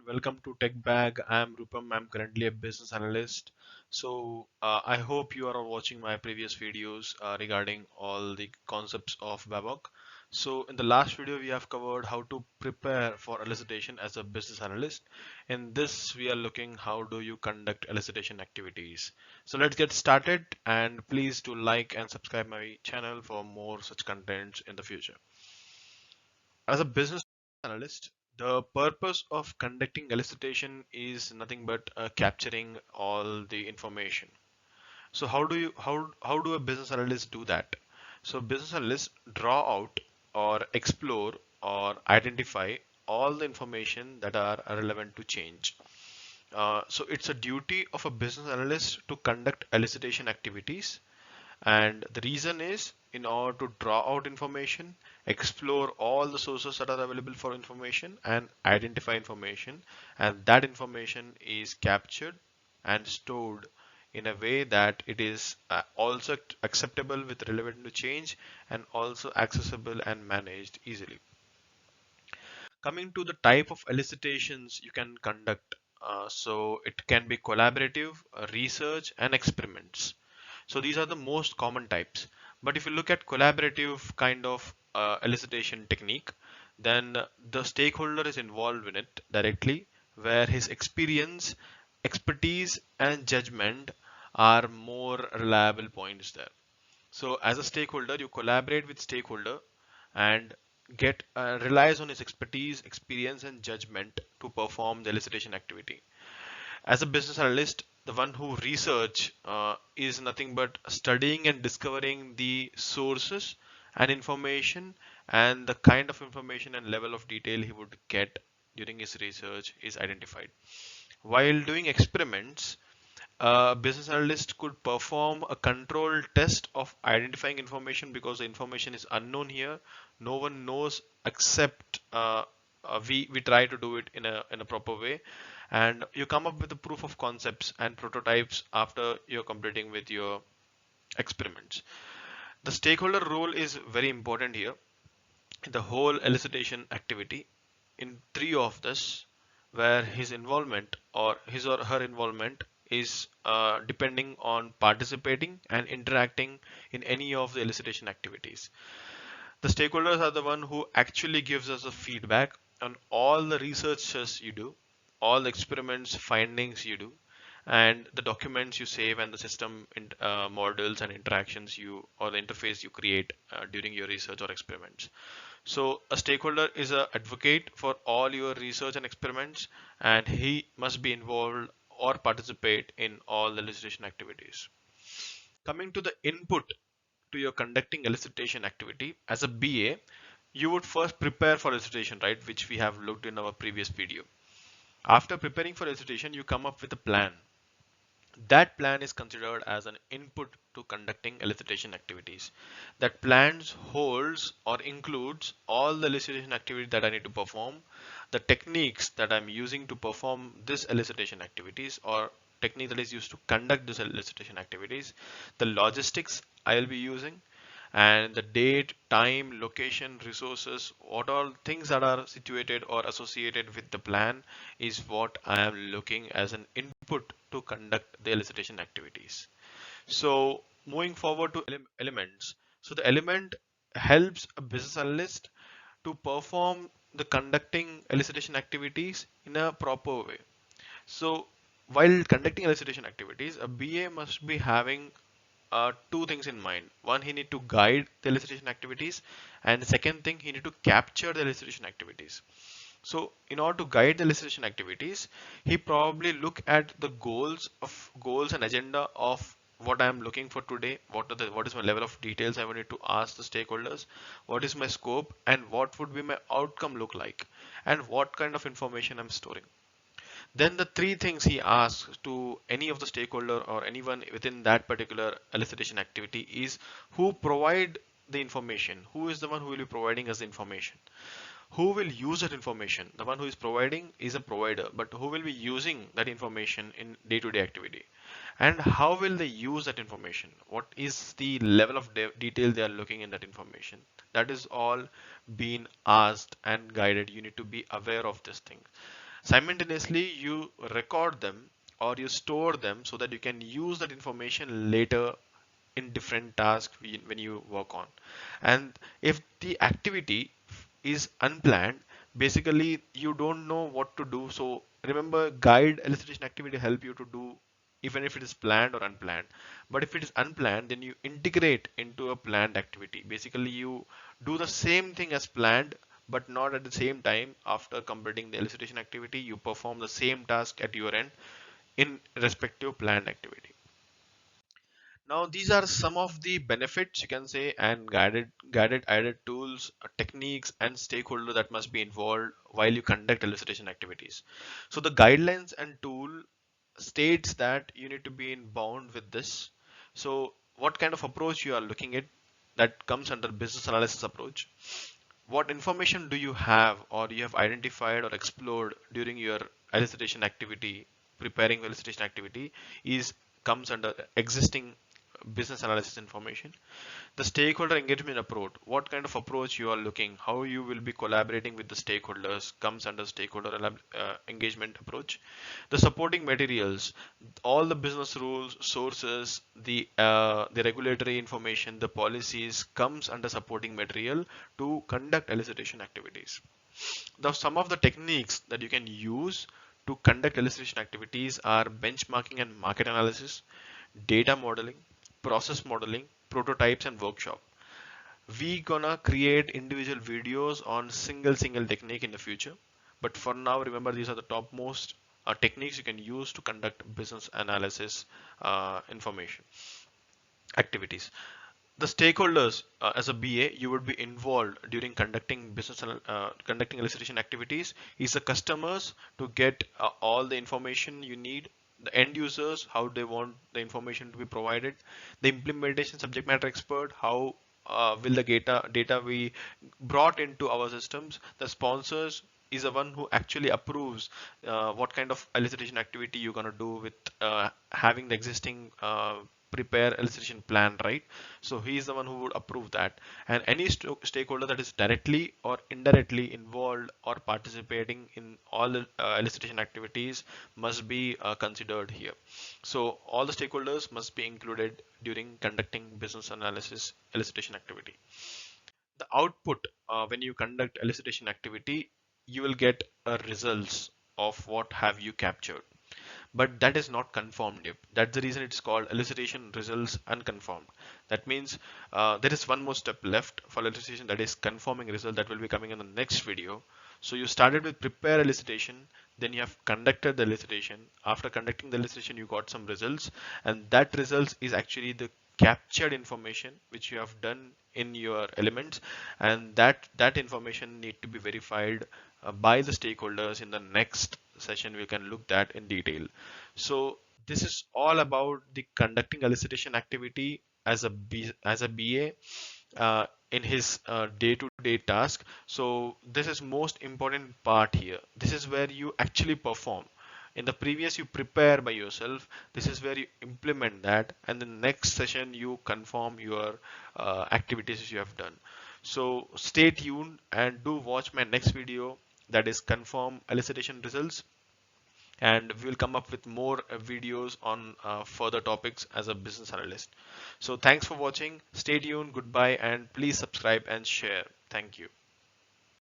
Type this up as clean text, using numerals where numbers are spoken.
welcome to Tech Bag. I'm Roopam. I'm currently a business analyst. I hope you are watching my previous videos regarding all the concepts of Babok. So in the last video, we have covered how to prepare for elicitation as a business analyst. In this, we are looking how do you conduct elicitation activities. So let's get started, and please do like and subscribe my channel for more such contents in the future. As a business analyst, the purpose of conducting elicitation is nothing but capturing all the information. So how do a business analyst do that? So business analysts draw out or explore or identify all the information that are relevant to change. So it's a duty of a business analyst to conduct elicitation activities, and the reason is in order to draw out information, explore all the sources that are available for information, and identify information. And that information is captured and stored in a way that it is also acceptable with relevant to change and also accessible and managed easily. Coming to the type of elicitations you can conduct, so it can be collaborative, research, and experiments. So these are the most common types. But if you look at collaborative kind of elicitation technique, then the stakeholder is involved in it directly, where his experience, expertise, and judgment are more reliable points there. So as a stakeholder, you collaborate with stakeholder and get relies on his expertise, experience, and judgment to perform the elicitation activity. As a business analyst, the one who research is nothing but studying and discovering the sources and information, and the kind of information and level of detail he would get during his research is identified. While doing experiments, a business analyst could perform a controlled test of identifying information because the information is unknown here. No one knows except we try to do it in a proper way, and you come up with the proof of concepts and prototypes after you're completing with your experiments. The stakeholder role is very important here in the whole elicitation activity. In three of this, where his involvement or his or her involvement is depending on participating and interacting in any of the elicitation activities. The stakeholders are the one who actually gives us a feedback on all the researches you do, all the experiments findings you do, and the documents you save, and the system models and interactions you or the interface you create during your research or experiments. So a stakeholder is an advocate for all your research and experiments, and he must be involved or participate in all the elicitation activities. Coming to the input to your conducting elicitation activity, as a BA, you would first prepare for elicitation, right? Which we have looked in our previous video. After preparing for elicitation, you come up with a plan. That plan is considered as an input to conducting elicitation activities. That plans holds or includes all the elicitation activities that I need to perform, the techniques that I'm using to perform this elicitation activities, or technique that is used to conduct this elicitation activities, the logistics I'll be using, and the date, time, location, resources, what all things that are situated or associated with the plan is what I am looking as an input to conduct the elicitation activities. So moving forward to elements. So the element helps a business analyst to perform the conducting elicitation activities in a proper way. So while conducting elicitation activities, a BA must be having two things in mind. One, he need to guide the elicitation activities, and the second thing, he need to capture the elicitation activities. So in order to guide the elicitation activities, he probably look at the goals and agenda of what I am looking for today. What is my level of details I wanted to ask the stakeholders? What is my scope, and what would be my outcome look like? And what kind of information I'm storing? Then the three things he asks to any of the stakeholder or anyone within that particular elicitation activity is who provide the information, who is the one who will be providing us the information, who will use that information. The one who is providing is a provider, but who will be using that information in day-to-day activity, and how will they use that information? What is the level of detail they are looking in that information? That is all being asked and guided. You need to be aware of this thing. Simultaneously, you record them or you store them so that you can use that information later in different tasks when you work on. And if the activity is unplanned, basically you don't know what to do. So remember, guide elicitation activity help you to do even if it is planned or unplanned. But if it is unplanned, then you integrate into a planned activity. Basically you do the same thing as planned, but not at the same time. After completing the elicitation activity, you perform the same task at your end in respective planned activity. Now, these are some of the benefits, you can say, and guided added tools, techniques, and stakeholder that must be involved while you conduct elicitation activities. So the guidelines and tool states that you need to be in bound with this. So what kind of approach you are looking at, that comes under business analysis approach. What information do you have or you have identified or explored during your elicitation activity, preparing elicitation activity, is comes under existing business analysis information. The stakeholder engagement approach, what kind of approach you are looking, how you will be collaborating with the stakeholders, comes under stakeholder engagement approach. The supporting materials, all the business rules, sources, the regulatory information, the policies comes under supporting material to conduct elicitation activities. Some of the techniques that you can use to conduct elicitation activities are benchmarking and market analysis, data modeling, process modeling, prototypes, and workshop. We gonna create individual videos on single technique in the future, but for now, remember, these are the topmost techniques you can use to conduct business analysis information activities. The stakeholders, as a BA, you would be involved during conducting elicitation activities is the customers to get all the information you need, the end users how they want the information to be provided, the implementation subject matter expert how will the data be brought into our systems, the sponsors is the one who actually approves what kind of elicitation activity you're going to do with having the existing prepare elicitation plan, right? So he is the one who would approve that, and any stakeholder that is directly or indirectly involved or participating in all the elicitation activities must be considered here. So all the stakeholders must be included during conducting business analysis elicitation activity. The output, when you conduct elicitation activity, you will get results of what have you captured, but that is not confirmed yet. That's the reason it's called elicitation results unconfirmed. That means there is one more step left for elicitation, that is confirming result, that will be coming in the next video. So you started with prepare elicitation, then you have conducted the elicitation. After conducting the elicitation, you got some results, and that results is actually the captured information which you have done in your elements, and that information need to be verified by the stakeholders. In the next session we can look that in detail. So this is all about the conducting elicitation activity as a BA in his day-to-day task. So this is most important part here. This is where you actually perform. In the previous you prepare by yourself, this is where you implement that, and the next session you confirm your activities you have done. So stay tuned and do watch my next video, that is confirm elicitation results, and we will come up with more videos on further topics as a business analyst. So thanks for watching, stay tuned, goodbye, and please subscribe and share. Thank you.